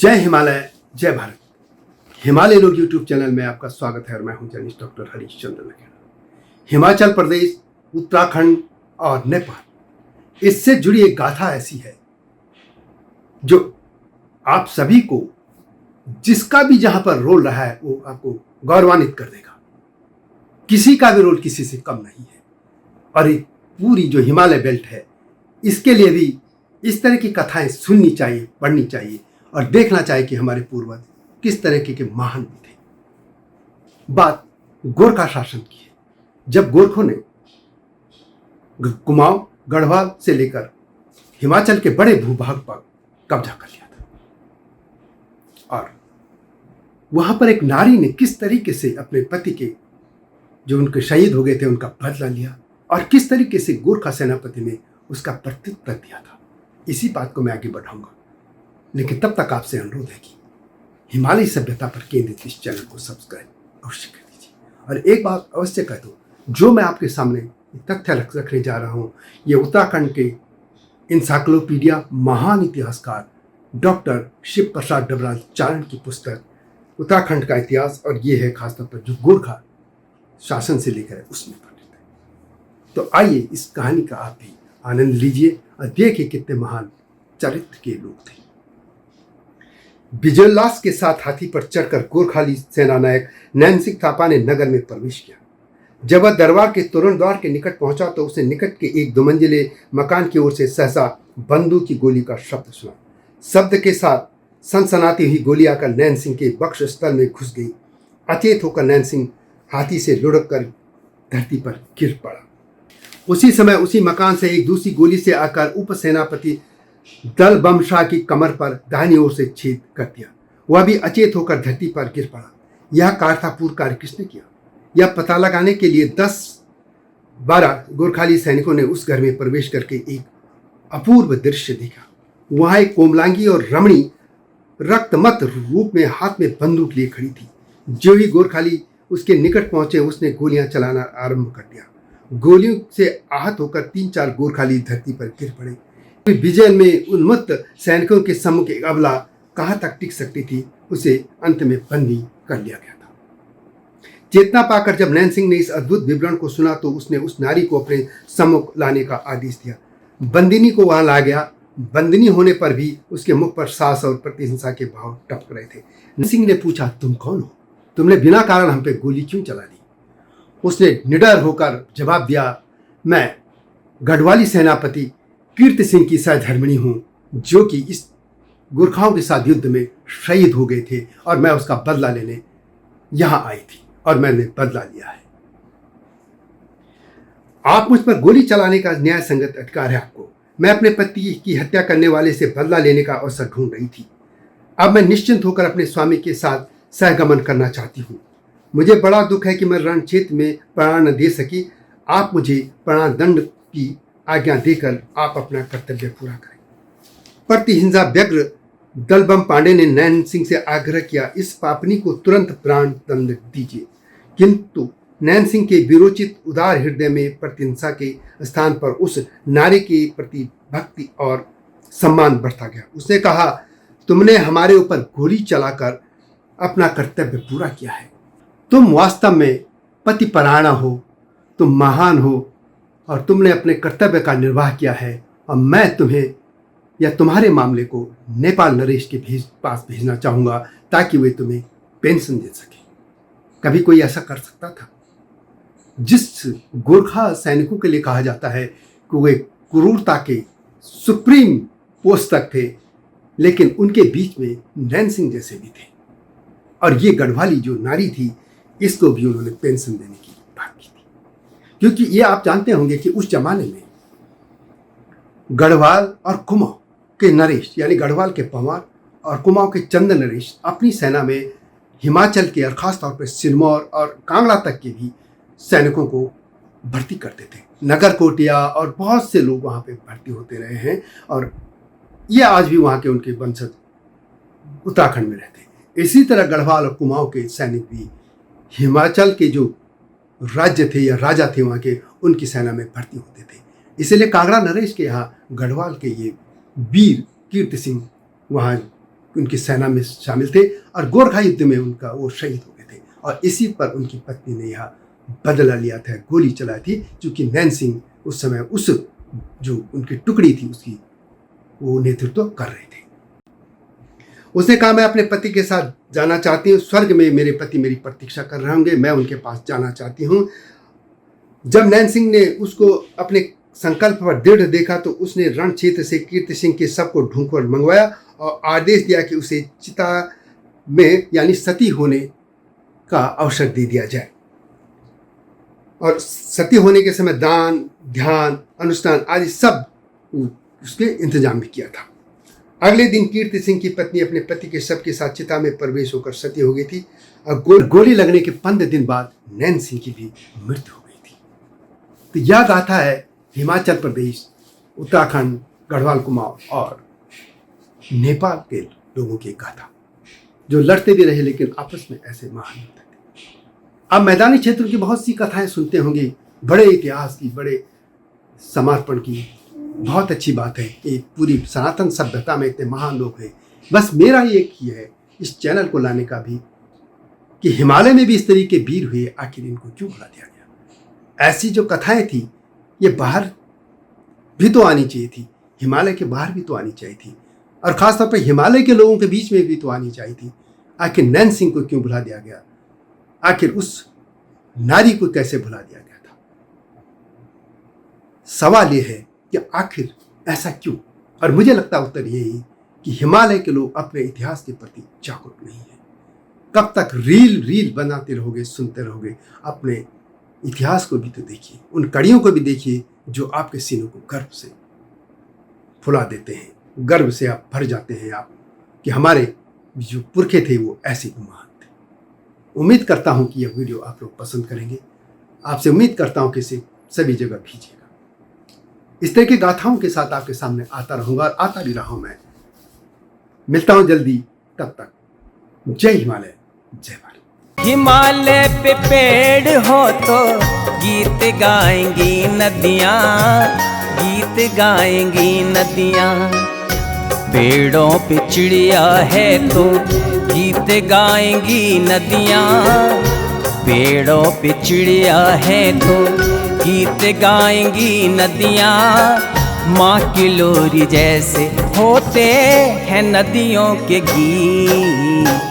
जय हिमालय, जय भारत। हिमालय लोग यूट्यूब चैनल में आपका स्वागत है और मैं हूं जर्नलिस्ट डॉक्टर हरीशचंद्र नखेड़ा। हिमाचल प्रदेश, उत्तराखंड और नेपाल, इससे जुड़ी एक गाथा ऐसी है जो आप सभी को, जिसका भी जहां पर रोल रहा है, वो आपको गौरवान्वित कर देगा। किसी का भी रोल किसी से कम नहीं है। और ये पूरी जो हिमालय बेल्ट है, इसके लिए भी इस तरह की कथाएं सुननी चाहिए, पढ़नी चाहिए और देखना चाहिए कि हमारे पूर्वज किस तरह के महान भी थे। बात गोरखा शासन की है, जब गोरखों ने कुमाऊं, गढ़वाल से लेकर हिमाचल के बड़े भूभाग पर कब्जा कर लिया था और वहां पर एक नारी ने किस तरीके से अपने पति के, जो उनके शहीद हो गए थे, उनका बदला लिया और किस तरीके से गोरखा सेनापति ने उसका प्रत्युत्तर दिया था। इसी बात को मैं आगे बढ़ाऊंगा, लेकिन तब तक आपसे अनुरोध है कि हिमालय सभ्यता पर केंद्रित इस चैनल को सब्सक्राइब अवश्य कर दीजिए। और एक बात अवश्य कह दो, जो मैं आपके सामने तथ्य रखने जा रहा हूँ, ये उत्तराखंड के इंसाइक्लोपीडिया महान इतिहासकार डॉक्टर शिव प्रसाद डबराल चारण की पुस्तक उत्तराखंड का इतिहास, और ये है खासतौर पर जो गोरखा शासन से लेकर है उसमें पढ़ित है। तो आइए इस कहानी का आप भी आनंद लीजिए और देखिए कितने महान चरित्र के लोग थे। विजयोल्लास के साथ हाथी पर चढ़कर गोरखाली सेना नायक नैन सिंह थापा ने नगर में प्रवेश किया। जब वह दरबार के तोरण द्वार के निकट पहुंचा तो उसे निकट के एक दुमंजिले मकान की ओर से सहसा बंदूक की गोली का शब्द सुना। शब्द के साथ सनसनाती हुई गोली आकर नैन सिंह के वक्ष स्थल में घुस गई। अचेत होकर नैन सिंह हाथी से लुढ़क कर धरती पर गिर पड़ा। उसी समय उसी मकान से एक दूसरी गोली से आकर उप सेनापति दल बम शाह की कमर पर दाहिनी ओर से छेद कर दिया। वह भी अचेत होकर धरती पर गिर पड़ा। यह कारथापूर्ण कार्य किसने किया, यह पता लगाने के लिए 10-12 गोरखाली सैनिकों ने उस घर में प्रवेश करके एक अपूर्व दृश्य देखा। वहां एक कोमलांगी और रमणी रक्तमत रूप में हाथ में बंदूक लिए खड़ी थी। जो ही गोरखाली उसके निकट पहुंचे, उसने गोलियां चलाना आरंभ कर दिया। गोलियों से आहत होकर 3-4 गोरखाली धरती पर गिर पड़े। विजय में उन्मत्त सैनिकों के सम्मुख एक अबला कहाँ तक टिक सकती थी, उसे अंत में बंदी कर लिया गया था। चेतना पाकर जब नैन सिंह ने इस अद्भुत विवरण को सुना तो उसने उस नारी को अपने सम्मुख लाने का आदेश दिया। बंदिनी को वहां ला गया। बंदिनी होने पर भी उसके मुख पर साहस और प्रतिहिंसा के भाव टपक रहे थे। नैन सिंह ने पूछा, तुम कौन हो? तुमने बिना कारण हम पे गोली क्यों चला दी? उसने निडर होकर जवाब दिया, मैं गढ़वाली सेनापति कीर्ति सिंह की सहधर्मिणी हूं, जो कि इस गोरखाओं के साथ युद्ध में शहीद हो गए थे और मैं उसका बदला लेने यहां आई थी और मैंने बदला लिया है। आप मुझ पर गोली चलाने का न्याय संगत अधिकार है आपको। मैं अपने पति की हत्या करने वाले से बदला लेने का अवसर ढूंढ रही थी। अब मैं निश्चिंत होकर अपने स्वामी के साथ सहगमन करना चाहती हूँ। मुझे बड़ा दुख है कि मैं रण क्षेत्र में प्राण न दे सकी। आप मुझे प्राणदंड की आज्ञा देकर आप अपना कर्तव्य पूरा करें। प्रतिहिंसा व्यग्र दलबम पांडे ने नैन सिंह से आग्रह किया, इस पापनी को तुरंत प्राण दंड दीजिए। किंतु नैन सिंह के विरोचित उदार हृदय में प्रतिहिंसा के स्थान पर उस नारी के प्रति भक्ति और सम्मान बढ़ता गया। उसने कहा, तुमने हमारे ऊपर गोली चलाकर अपना कर्तव्य पूरा किया है। तुम वास्तव में पतिपरायणा हो, तुम महान हो और तुमने अपने कर्तव्य का निर्वाह किया है। और मैं तुम्हें या तुम्हारे मामले को नेपाल नरेश के पास भेजना चाहूँगा ताकि वे तुम्हें पेंशन दे सके। कभी कोई ऐसा कर सकता था? जिस गोरखा सैनिकों के लिए कहा जाता है कि वे क्रूरता के सुप्रीम पोस्ट तक थे, लेकिन उनके बीच में नैन सिंह जैसे भी थे। और ये गढ़वाली जो नारी थी, इसको भी उन्होंने पेंशन देने की बात की थी। क्योंकि ये आप जानते होंगे कि उस जमाने में गढ़वाल और कुमाऊं के नरेश, यानी गढ़वाल के पंवार और कुमाऊं के चंद नरेश अपनी सेना में हिमाचल के और खासतौर पर सिरमौर और कांगड़ा तक के भी सैनिकों को भर्ती करते थे। नगर कोटिया और बहुत से लोग वहाँ पे भर्ती होते रहे हैं और ये आज भी वहाँ के उनके वंशज उत्तराखंड में रहते हैं। इसी तरह गढ़वाल और कुमाऊं के सैनिक भी हिमाचल के जो राज्य थे या राजा थे वहाँ के, उनकी सेना में भर्ती होते थे। इसलिए कांगड़ा नरेश के यहाँ गढ़वाल के ये वीर कीर्ति सिंह वहाँ उनकी सेना में शामिल थे और गोरखा युद्ध में उनका वो शहीद हो गए थे। और इसी पर उनकी पत्नी ने यहाँ बदला लिया था, गोली चलाई थी, क्योंकि नैन सिंह उस समय उस जो उनकी टुकड़ी थी उसकी वो नेतृत्व कर रहे थे। उसने कहा, मैं अपने पति के साथ जाना चाहती हूँ, स्वर्ग में मेरे पति मेरी प्रतीक्षा कर रहे होंगे, मैं उनके पास जाना चाहती हूँ। जब नैन सिंह ने उसको अपने संकल्प पर दृढ़ देखा तो उसने रण क्षेत्र से कीर्ति सिंह के शव को ढूंढकर मंगवाया और आदेश दिया कि उसे चिता में यानी सती होने का अवसर दे दिया जाए। और सती होने के समय दान, ध्यान, अनुष्ठान आदि सब उसके इंतजाम भी किया था। अगले दिन कीर्ति सिंह की पत्नी अपने पति के शव के साथ चिता में प्रवेश होकर सती हो गई थी और गोली लगने के 15 दिन बाद नैन सिंह की भी मृत्यु हो गई थी। तो यह गाथा है हिमाचल प्रदेश, उत्तराखंड, गढ़वाल कुमाऊं और नेपाल के लोगों की गाथा, जो लड़ते भी रहे लेकिन आपस में ऐसे महान होते थे। आप मैदानी क्षेत्र की बहुत सी कथाएं सुनते होंगे, बड़े इतिहास की, बड़े समर्पण की, बहुत अच्छी बात है कि पूरी सनातन सभ्यता में इतने महान लोग हैं। बस मेरा एक ही है इस चैनल को लाने का भी कि हिमालय में भी इस तरीके के वीर हुए, आखिर इनको क्यों भुला दिया गया। ऐसी जो कथाएं थी ये बाहर भी तो आनी चाहिए थी, हिमालय के बाहर भी तो आनी चाहिए थी, और खासतौर पर हिमालय के लोगों के बीच में भी तो आनी चाहिए थी। आखिर नैन सिंह को क्यों भुला दिया गया, आखिर उस नारी को कैसे भुला दिया गया था। सवाल यह है कि आखिर ऐसा क्यों। और मुझे लगता है उत्तर यही कि हिमालय के लोग अपने इतिहास के प्रति जागरूक नहीं है। कब तक रील बनाते रहोगे, सुनते रहोगे। अपने इतिहास को भी तो देखिए, उन कड़ियों को भी देखिए जो आपके सीनों को गर्व से फुला देते हैं, गर्व से आप भर जाते हैं आप कि हमारे जो पुरखे थे वो ऐसे महान थे। उम्मीद करता हूं कि यह वीडियो आप लोग पसंद करेंगे। आपसे उम्मीद करता हूं कि इसे सभी जगह भेजिएगा। इस तरह की गाथाओं के साथ आपके सामने आता रहूंगा और आता भी रहा हूं मैं। मिलता हूं जल्दी, तब तक जय हिमालय, जय भारत। हिमालय पे पेड़ हो तो गीत गाएंगी नदियाँ, गीत गाएंगी नदियाँ। पेड़ों पे चिड़िया है तो गीत गाएंगी नदियाँ, पेड़ों पे चिड़िया है तो गीत गाएंगी नदियाँ। माँ की लोरी जैसे होते हैं नदियों के गीत।